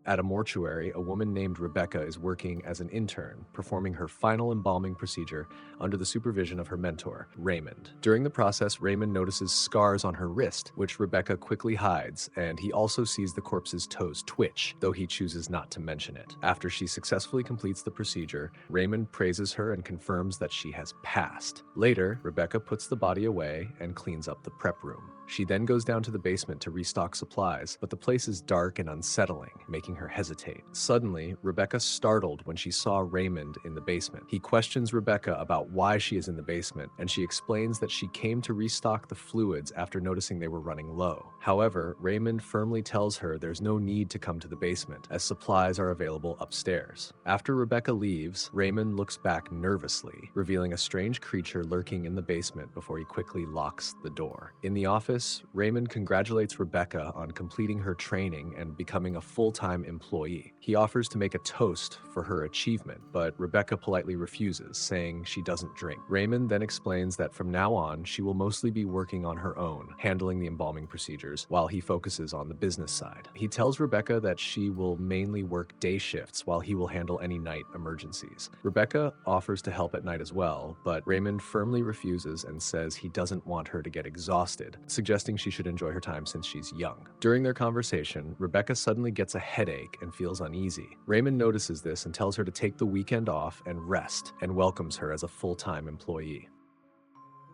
At a mortuary, a woman named Rebecca is working as an intern, performing her final embalming procedure under the supervision of her mentor, Raymond. During the process, Raymond notices scars on her wrist, which Rebecca quickly hides, and he also sees the corpse's toes twitch, though he chooses not to mention it. After she successfully completes the procedure, Raymond praises her and confirms that she has passed. Later, Rebecca puts the body away and cleans up the prep room. She then goes down to the basement to restock supplies, but the place is dark and unsettling, making her hesitate. Suddenly, Rebecca's startled when she saw Raymond in the basement. He questions Rebecca about why she is in the basement, and she explains that she came to restock the fluids after noticing they were running low. However, Raymond firmly tells her there's no need to come to the basement, as supplies are available upstairs. After Rebecca leaves, Raymond looks back nervously, revealing a strange creature lurking in the basement before he quickly locks the door. In the office, Raymond congratulates Rebecca on completing her training and becoming a full-time employee. He offers to make a toast for her achievement, but Rebecca politely refuses, saying she doesn't drink. Raymond then explains that from now on, she will mostly be working on her own, handling the embalming procedures, while he focuses on the business side. He tells Rebecca that she will mainly work day shifts while he will handle any night emergencies. Rebecca offers to help at night as well, but Raymond firmly refuses and says he doesn't want her to get exhausted, suggesting she should enjoy her time since she's young. During their conversation, Rebecca suddenly gets a headache and feels uneasy. Raymond notices this and tells her to take the weekend off and rest, and welcomes her as a full-time employee.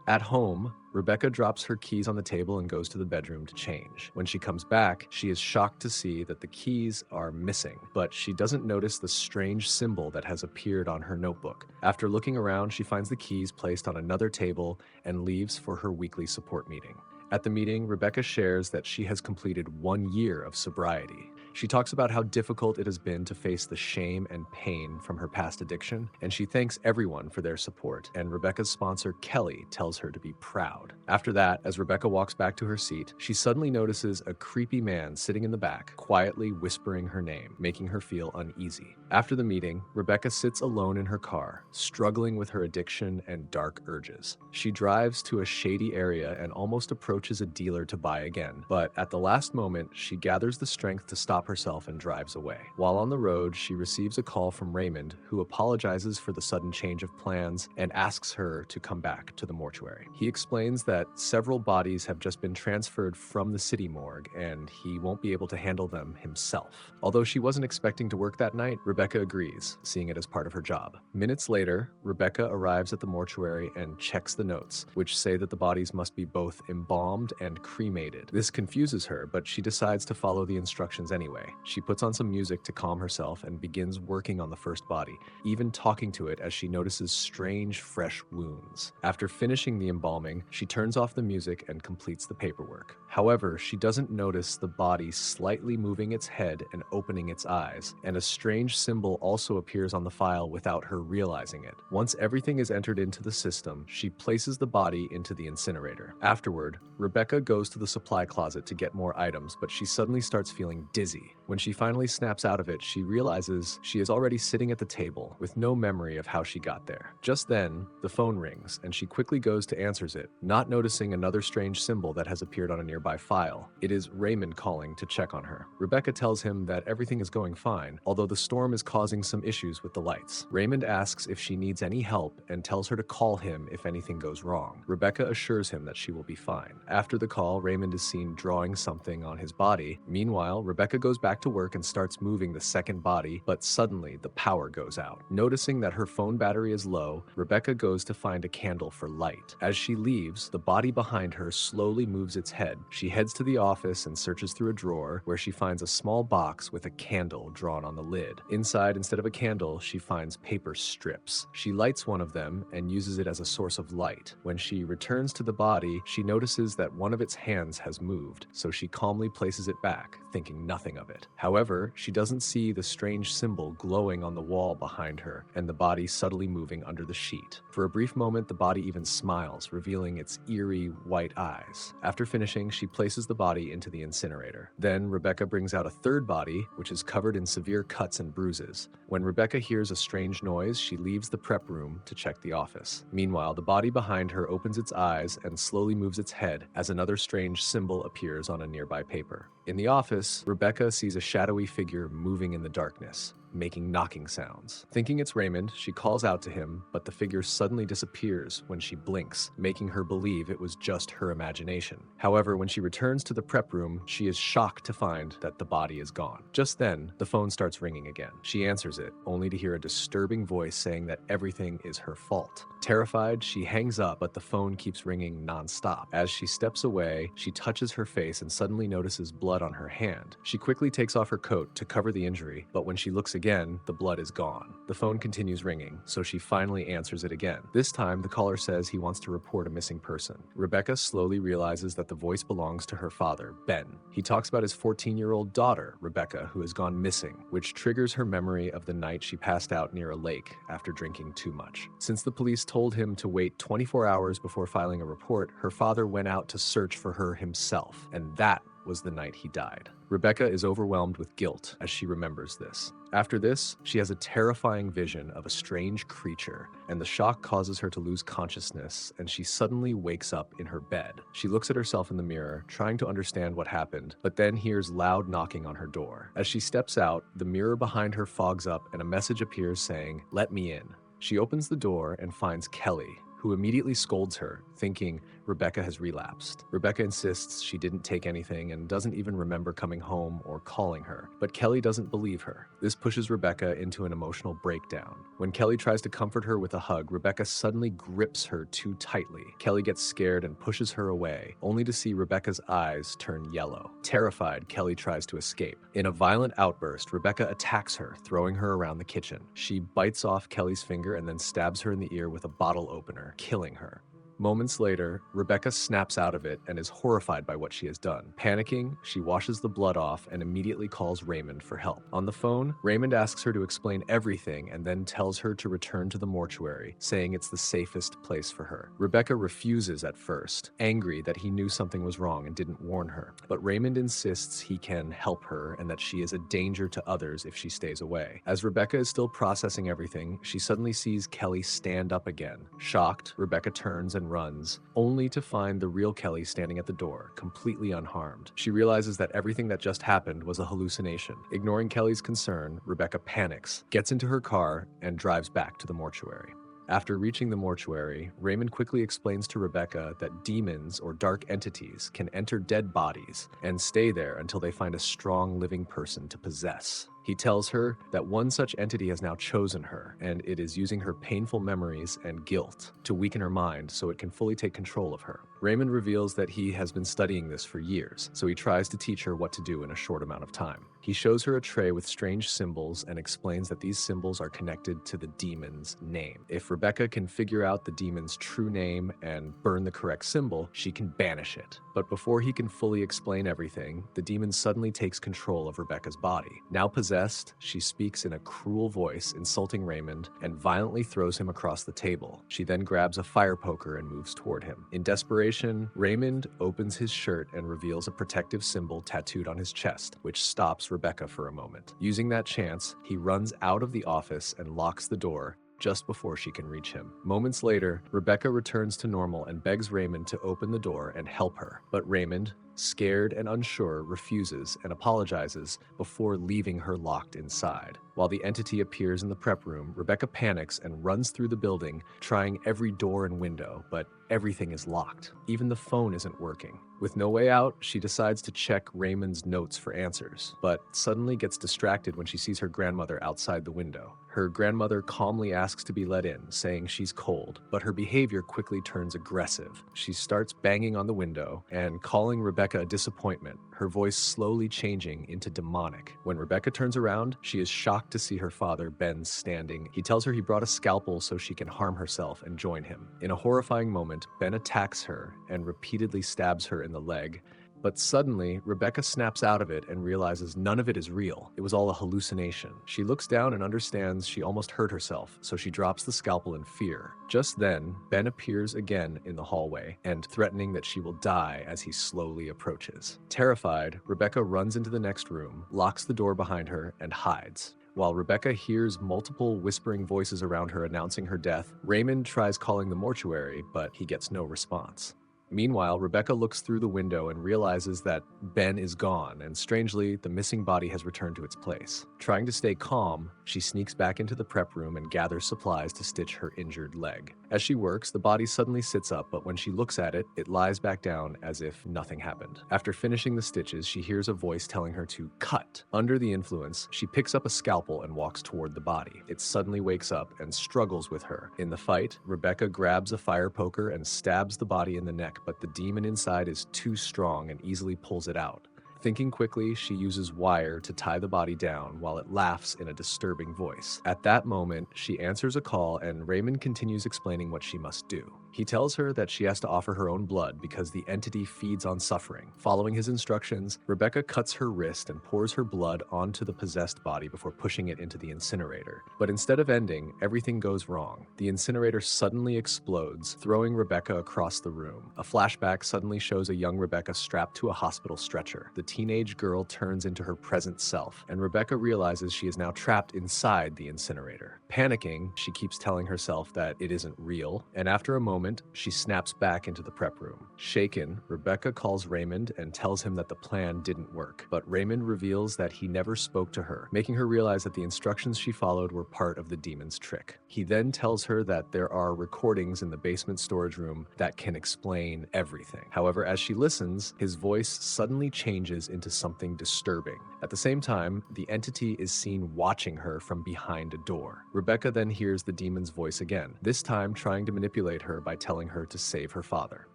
At home, Rebecca drops her keys on the table and goes to the bedroom to change. When she comes back, she is shocked to see that the keys are missing, but she doesn't notice the strange symbol that has appeared on her notebook. After looking around, she finds the keys placed on another table and leaves for her weekly support meeting. At the meeting, Rebecca shares that she has completed 1 year of sobriety. She talks about how difficult it has been to face the shame and pain from her past addiction, and she thanks everyone for their support, and Rebecca's sponsor, Kelly, tells her to be proud. After that, as Rebecca walks back to her seat, she suddenly notices a creepy man sitting in the back, quietly whispering her name, making her feel uneasy. After the meeting, Rebecca sits alone in her car, struggling with her addiction and dark urges. She drives to a shady area and almost approaches a dealer to buy again, but at the last moment, she gathers the strength to stop herself and drives away. While on the road, she receives a call from Raymond, who apologizes for the sudden change of plans and asks her to come back to the mortuary. He explains that several bodies have just been transferred from the city morgue and he won't be able to handle them himself. Although she wasn't expecting to work that night, Rebecca agrees, seeing it as part of her job. Minutes later, Rebecca arrives at the mortuary and checks the notes, which say that the bodies must be both embalmed and cremated. This confuses her, but she decides to follow the instructions anyway. She puts on some music to calm herself and begins working on the first body, even talking to it as she notices strange, fresh wounds. After finishing the embalming, she turns off the music and completes the paperwork. However, she doesn't notice the body slightly moving its head and opening its eyes, and a strange symbol also appears on the file without her realizing it. Once everything is entered into the system, she places the body into the incinerator. Afterward, Rebecca goes to the supply closet to get more items, but she suddenly starts feeling dizzy. When she finally snaps out of it, she realizes she is already sitting at the table with no memory of how she got there. Just then, the phone rings, and she quickly goes to answer it, not noticing another strange symbol that has appeared on a nearby file. It is Raymond calling to check on her. Rebecca tells him that everything is going fine, although the storm is causing some issues with the lights. Raymond asks if she needs any help and tells her to call him if anything goes wrong. Rebecca assures him that she will be fine. After the call, Raymond is seen drawing something on his body. Meanwhile, Rebecca goes back to work and starts moving the second body, but suddenly the power goes out. Noticing that her phone battery is low, Rebecca goes to find a candle for light. As she leaves, the body behind her slowly moves its head. She heads to the office and searches through a drawer where she finds a small box with a candle drawn on the lid. Inside, instead of a candle, she finds paper strips. She lights one of them and uses it as a source of light. When she returns to the body, she notices that one of its hands has moved, so she calmly places it back, thinking nothing of it. However, she doesn't see the strange symbol glowing on the wall behind her and the body subtly moving under the sheet. For a brief moment, the body even smiles, revealing its eerie white eyes. After finishing, she places the body into the incinerator. Then Rebecca brings out a third body, which is covered in severe cuts and bruises. When Rebecca hears a strange noise, she leaves the prep room to check the office. Meanwhile, the body behind her opens its eyes and slowly moves its head as another strange symbol appears on a nearby paper. In the office, Rebecca Rebecca sees a shadowy figure moving in the darkness, making knocking sounds. Thinking it's Raymond, she calls out to him, but the figure suddenly disappears when she blinks, making her believe it was just her imagination. However, when she returns to the prep room, she is shocked to find that the body is gone. Just then, the phone starts ringing again. She answers it, only to hear a disturbing voice saying that everything is her fault. Terrified, she hangs up, but the phone keeps ringing nonstop. As she steps away, she touches her face and suddenly notices blood on her hand. She quickly takes off her coat to cover the injury, but when she looks again, the blood is gone. The phone continues ringing, so she finally answers it again. This time, the caller says he wants to report a missing person. Rebecca slowly realizes that the voice belongs to her father, Ben. He talks about his 14-year-old daughter, Rebecca, who has gone missing, which triggers her memory of the night she passed out near a lake after drinking too much. Since the police told him to wait 24 hours before filing a report, her father went out to search for her himself, and that was the night he died. Rebecca is overwhelmed with guilt as she remembers this. After this, she has a terrifying vision of a strange creature, and the shock causes her to lose consciousness, and she suddenly wakes up in her bed. She looks at herself in the mirror, trying to understand what happened, but then hears loud knocking on her door. As she steps out, the mirror behind her fogs up and a message appears saying, "Let me in." She opens the door and finds Kelly, who immediately scolds her, thinking Rebecca has relapsed. Rebecca insists she didn't take anything and doesn't even remember coming home or calling her, but Kelly doesn't believe her. This pushes Rebecca into an emotional breakdown. When Kelly tries to comfort her with a hug, Rebecca suddenly grips her too tightly. Kelly gets scared and pushes her away, only to see Rebecca's eyes turn yellow. Terrified, Kelly tries to escape. In a violent outburst, Rebecca attacks her, throwing her around the kitchen. She bites off Kelly's finger and then stabs her in the ear with a bottle opener, killing her. Moments later, Rebecca snaps out of it and is horrified by what she has done. Panicking, she washes the blood off and immediately calls Raymond for help. On the phone, Raymond asks her to explain everything and then tells her to return to the mortuary, saying it's the safest place for her. Rebecca refuses at first, angry that he knew something was wrong and didn't warn her. But Raymond insists he can help her and that she is a danger to others if she stays away. As Rebecca is still processing everything, she suddenly sees Kelly stand up again. Shocked, Rebecca turns and runs, only to find the real Kelly standing at the door, completely unharmed. She realizes that everything that just happened was a hallucination. Ignoring Kelly's concern, Rebecca panics, gets into her car, and drives back to the mortuary. After reaching the mortuary, Raymond quickly explains to Rebecca that demons or dark entities can enter dead bodies and stay there until they find a strong living person to possess. He tells her that one such entity has now chosen her, and it is using her painful memories and guilt to weaken her mind so it can fully take control of her. Raymond reveals that he has been studying this for years, so he tries to teach her what to do in a short amount of time. He shows her a tray with strange symbols and explains that these symbols are connected to the demon's name. If Rebecca can figure out the demon's true name and burn the correct symbol, she can banish it. But before he can fully explain everything, the demon suddenly takes control of Rebecca's body. Now possessed, she speaks in a cruel voice, insulting Raymond, and violently throws him across the table. She then grabs a fire poker and moves toward him. In desperation, Raymond opens his shirt and reveals a protective symbol tattooed on his chest, which stops Rebecca for a moment. Using that chance, he runs out of the office and locks the door just before she can reach him. Moments later, Rebecca returns to normal and begs Raymond to open the door and help her. But Raymond, scared and unsure, refuses and apologizes before leaving her locked inside. While the entity appears in the prep room, Rebecca panics and runs through the building, trying every door and window, but everything is locked. Even the phone isn't working. With no way out, she decides to check Raymond's notes for answers, but suddenly gets distracted when she sees her grandmother outside the window. Her grandmother calmly asks to be let in, saying she's cold, but her behavior quickly turns aggressive. She starts banging on the window and calling Rebecca a disappointment, her voice slowly changing into demonic. When Rebecca turns around, she is shocked to see her father, Ben, standing. He tells her he brought a scalpel so she can harm herself and join him. In a horrifying moment, Ben attacks her and repeatedly stabs her in the leg. But suddenly, Rebecca snaps out of it and realizes none of it is real. It was all a hallucination. She looks down and understands she almost hurt herself, so she drops the scalpel in fear. Just then, Ben appears again in the hallway, and threatening that she will die as he slowly approaches. Terrified, Rebecca runs into the next room, locks the door behind her, and hides. While Rebecca hears multiple whispering voices around her announcing her death, Raymond tries calling the mortuary, but he gets no response. Meanwhile, Rebecca looks through the window and realizes that Ben is gone, and strangely, the missing body has returned to its place. Trying to stay calm, she sneaks back into the prep room and gathers supplies to stitch her injured leg. As she works, the body suddenly sits up, but when she looks at it, it lies back down as if nothing happened. After finishing the stitches, she hears a voice telling her to cut. Under the influence, she picks up a scalpel and walks toward the body. It suddenly wakes up and struggles with her. In the fight, Rebecca grabs a fire poker and stabs the body in the neck, but the demon inside is too strong and easily pulls it out. Thinking quickly, she uses wire to tie the body down while it laughs in a disturbing voice. At that moment, she answers a call and Raymond continues explaining what she must do. He tells her that she has to offer her own blood because the entity feeds on suffering. Following his instructions, Rebecca cuts her wrist and pours her blood onto the possessed body before pushing it into the incinerator. But instead of ending, everything goes wrong. The incinerator suddenly explodes, throwing Rebecca across the room. A flashback suddenly shows a young Rebecca strapped to a hospital stretcher. The teenage girl turns into her present self, and Rebecca realizes she is now trapped inside the incinerator. Panicking, she keeps telling herself that it isn't real, and after a moment, she snaps back into the prep room. Shaken, Rebecca calls Raymond and tells him that the plan didn't work, but Raymond reveals that he never spoke to her, making her realize that the instructions she followed were part of the demon's trick. He then tells her that there are recordings in the basement storage room that can explain everything. However, as she listens, his voice suddenly changes into something disturbing. At the same time, the entity is seen watching her from behind a door. Rebecca then hears the demon's voice again, this time trying to manipulate her by telling her to save her father.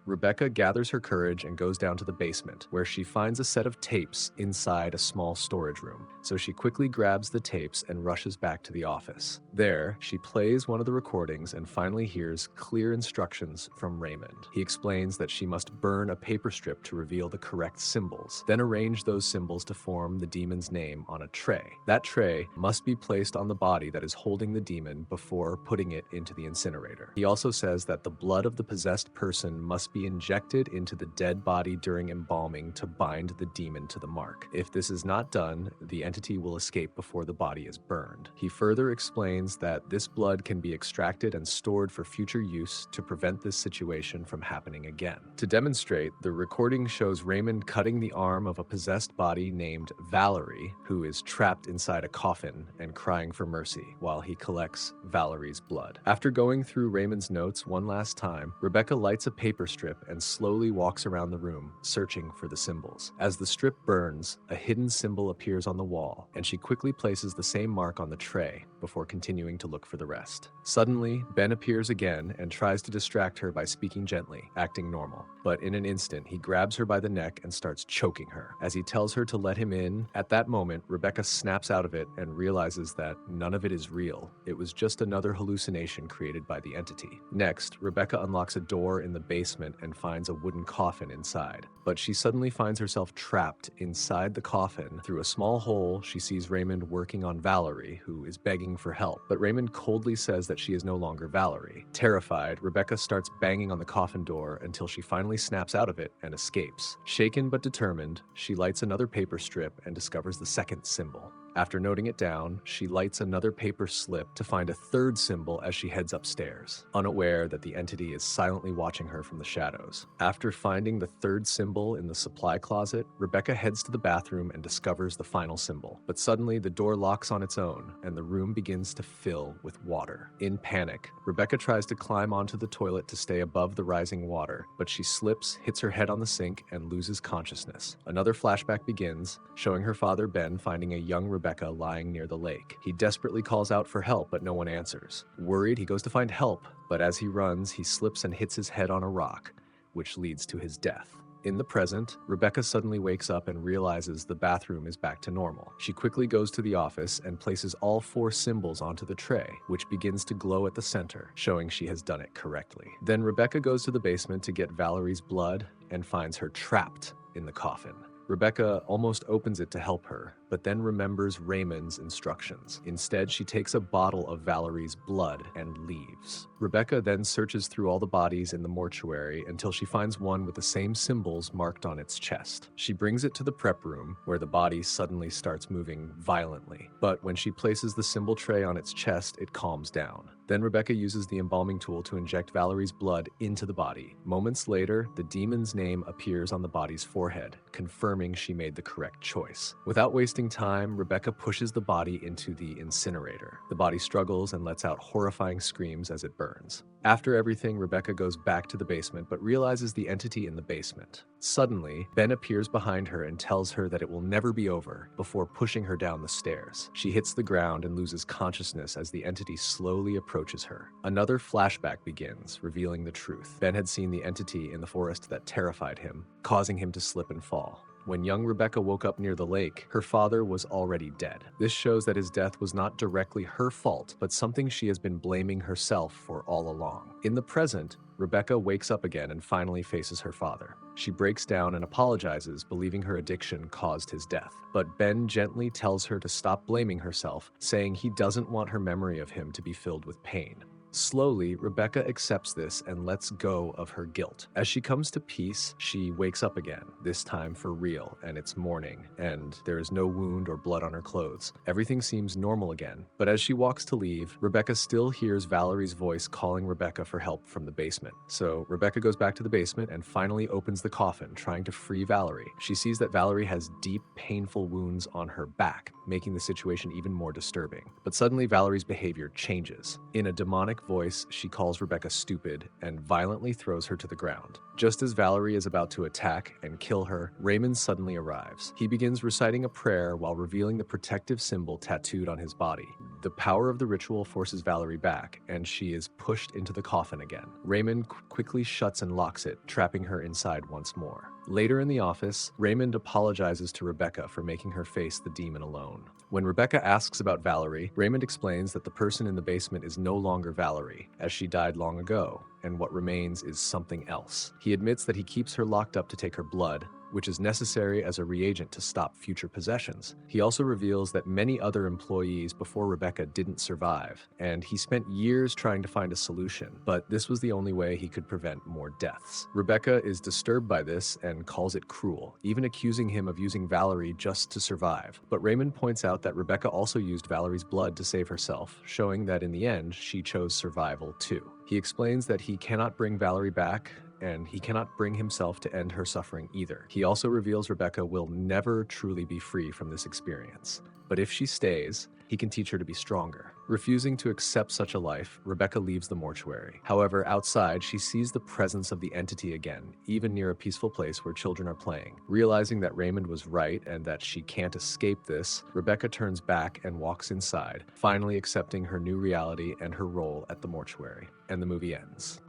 Rebecca gathers her courage and goes down to the basement, where she finds a set of tapes inside a small storage room. So she quickly grabs the tapes and rushes back to the office. There, she plays one of the recordings and finally hears clear instructions from Raymond. He explains that she must burn a paper strip to reveal the correct symbols, then arrange those symbols to form the demon's name on a tray. That tray must be placed on the body that is holding the demon before putting it into the incinerator. He also says that the blood of the possessed person must be injected into the dead body during embalming to bind the demon to the mark. If this is not done, the entity will escape before the body is burned. He further explains that this blood can be extracted and stored for future use to prevent this situation from happening again. To demonstrate, the recording shows Raymond cutting the arm of a possessed body named Valerie, who is trapped inside a coffin and crying for mercy while he collects Valerie's blood. After going through Raymond's notes one last time, Rebecca lights a paper strip and slowly walks around the room, searching for the symbols. As the strip burns, a hidden symbol appears on the wall, and she quickly places the same mark on the tray before continuing to look for the rest. Suddenly, Ben appears again and tries to distract her by speaking gently, acting normal. But in an instant, he grabs her by the neck and starts choking her. As he tells her to let him in, at that moment, Rebecca snaps out of it and realizes that none of it is real. It was just another hallucination created by the entity. Next, Rebecca unlocks a door in the basement and finds a wooden coffin inside. But she suddenly finds herself trapped inside the coffin. Through a small hole, she sees Raymond working on Valerie, who is begging for help. But Raymond coldly says that she is no longer Valerie. Terrified, Rebecca starts banging on the coffin door until she finally snaps out of it and escapes. Shaken but determined, she lights another paper strip and discovers the second symbol. After noting it down, she lights another paper slip to find a third symbol as she heads upstairs, unaware that the entity is silently watching her from the shadows. After finding the third symbol in the supply closet, Rebecca heads to the bathroom and discovers the final symbol. But suddenly, the door locks on its own, and the room begins to fill with water. In panic, Rebecca tries to climb onto the toilet to stay above the rising water, but she slips, hits her head on the sink, and loses consciousness. Another flashback begins, showing her father Ben finding a young Rebecca lying near the lake. He desperately calls out for help, but no one answers. Worried, he goes to find help, but as he runs, he slips and hits his head on a rock, which leads to his death. In the present, Rebecca suddenly wakes up and realizes the bathroom is back to normal. She quickly goes to the office and places all 4 symbols onto the tray, which begins to glow at the center, showing she has done it correctly. Then Rebecca goes to the basement to get Valerie's blood and finds her trapped in the coffin. Rebecca almost opens it to help her, but then remembers Raymond's instructions. Instead, she takes a bottle of Valerie's blood and leaves. Rebecca then searches through all the bodies in the mortuary until she finds one with the same symbols marked on its chest. She brings it to the prep room, where the body suddenly starts moving violently. But when she places the symbol tray on its chest, it calms down. Then Rebecca uses the embalming tool to inject Valerie's blood into the body. Moments later, the demon's name appears on the body's forehead, confirming she made the correct choice. Without wasting time, Rebecca pushes the body into the incinerator. The body struggles and lets out horrifying screams as it burns. After everything, Rebecca goes back to the basement but realizes the entity in the basement. Suddenly, Ben appears behind her and tells her that it will never be over before pushing her down the stairs. She hits the ground and loses consciousness as the entity slowly approaches her. Another flashback begins, revealing the truth. Ben had seen the entity in the forest that terrified him, causing him to slip and fall. When young Rebecca woke up near the lake, her father was already dead. This shows that his death was not directly her fault, but something she has been blaming herself for all along. In the present, Rebecca wakes up again and finally faces her father. She breaks down and apologizes, believing her addiction caused his death. But Ben gently tells her to stop blaming herself, saying he doesn't want her memory of him to be filled with pain. Slowly, Rebecca accepts this and lets go of her guilt. As she comes to peace, she wakes up again, this time for real, and it's morning, and there is no wound or blood on her clothes. Everything seems normal again, but as she walks to leave, Rebecca still hears Valerie's voice calling Rebecca for help from the basement. So Rebecca goes back to the basement and finally opens the coffin, trying to free Valerie. She sees that Valerie has deep, painful wounds on her back, making the situation even more disturbing. But suddenly, Valerie's behavior changes. In a demonic voice, she calls Rebecca stupid and violently throws her to the ground. Just as Valerie is about to attack and kill her, Raymond suddenly arrives. He begins reciting a prayer while revealing the protective symbol tattooed on his body. The power of the ritual forces Valerie back, and she is pushed into the coffin again. Raymond quickly shuts and locks it, trapping her inside once more. Later in the office, Raymond apologizes to Rebecca for making her face the demon alone. When Rebecca asks about Valerie, Raymond explains that the person in the basement is no longer Valerie, as she died long ago, and what remains is something else. He admits that he keeps her locked up to take her blood, which is necessary as a reagent to stop future possessions. He also reveals that many other employees before Rebecca didn't survive, and he spent years trying to find a solution, but this was the only way he could prevent more deaths. Rebecca is disturbed by this and calls it cruel, even accusing him of using Valerie just to survive. But Raymond points out that Rebecca also used Valerie's blood to save herself, showing that in the end, she chose survival too. He explains that he cannot bring Valerie back, and he cannot bring himself to end her suffering either. He also reveals Rebecca will never truly be free from this experience. But if she stays, he can teach her to be stronger. Refusing to accept such a life, Rebecca leaves the mortuary. However, outside, she sees the presence of the entity again, even near a peaceful place where children are playing. Realizing that Raymond was right and that she can't escape this, Rebecca turns back and walks inside, finally accepting her new reality and her role at the mortuary. And the movie ends.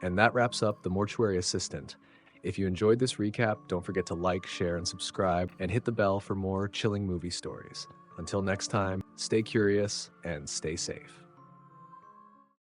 And that wraps up The Mortuary Assistant. If you enjoyed this recap, don't forget to like, share, and subscribe, and hit the bell for more chilling movie stories. Until next time, stay curious and stay safe.